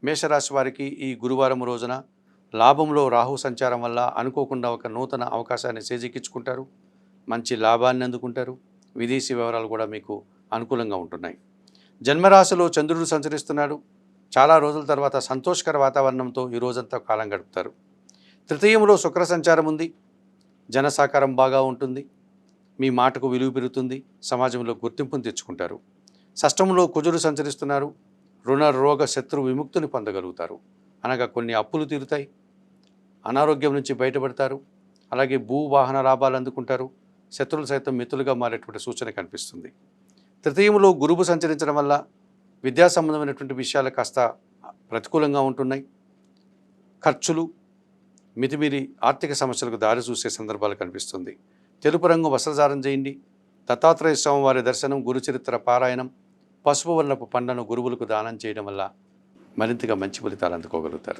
మేషరాశి వారికి ఈ గురువారం రోజున లాభంలో రాహు సంచారం వల్ల అనుకోకుండా ఒక నూతన అవకాశాన్ని చేజిక్కించుకుంటారు. మంచి లాభాన్ని అందుకుంటారు. విదేశీ వివరాలు కూడా మీకు అనుకూలంగా ఉంటున్నాయి. జన్మరాశిలో చంద్రుడు సంచరిస్తున్నాడు. చాలా రోజుల తర్వాత సంతోషకర వాతావరణంతో ఈ రోజంతా కాలం గడుపుతారు. తృతీయంలో శుక్ర సంచారం ఉంది. జన సహకారం బాగా ఉంటుంది. మీ మాటకు విలువ పెరుగుతుంది. సమాజంలో గుర్తింపును తెచ్చుకుంటారు. షష్టంలో కుజుడు సంచరిస్తున్నారు. రుణ రోగ శత్రు విముక్తిని పొందగలుగుతారు. అనగా కొన్ని అప్పులు తీరుతాయి. అనారోగ్యం నుంచి బయటపడతారు. అలాగే భూ వాహన లాభాలు అందుకుంటారు. శత్రువులు సైతం మిత్రులుగా మారేటువంటి సూచన కనిపిస్తుంది. తృతీయంలో గురువు సంచరించడం వల్ల విద్యా సంబంధమైనటువంటి విషయాలు కాస్త ప్రతికూలంగా ఉంటున్నాయి. ఖర్చులు, మితిమీరి ఆర్థిక సమస్యలకు దారి చూసే సందర్భాలు కనిపిస్తుంది. తెలుపు రంగు వస్త్రధారణ చేయండి. దత్తాత్రేయ స్వామి వారి దర్శనం, గురుచరిత్ర పారాయణం, పసుపు వర్ణపు పండ్లను గురువులకు దానం చేయడం వల్ల మరింతగా మంచి ఫలితాలు అందుకోగలుగుతారు.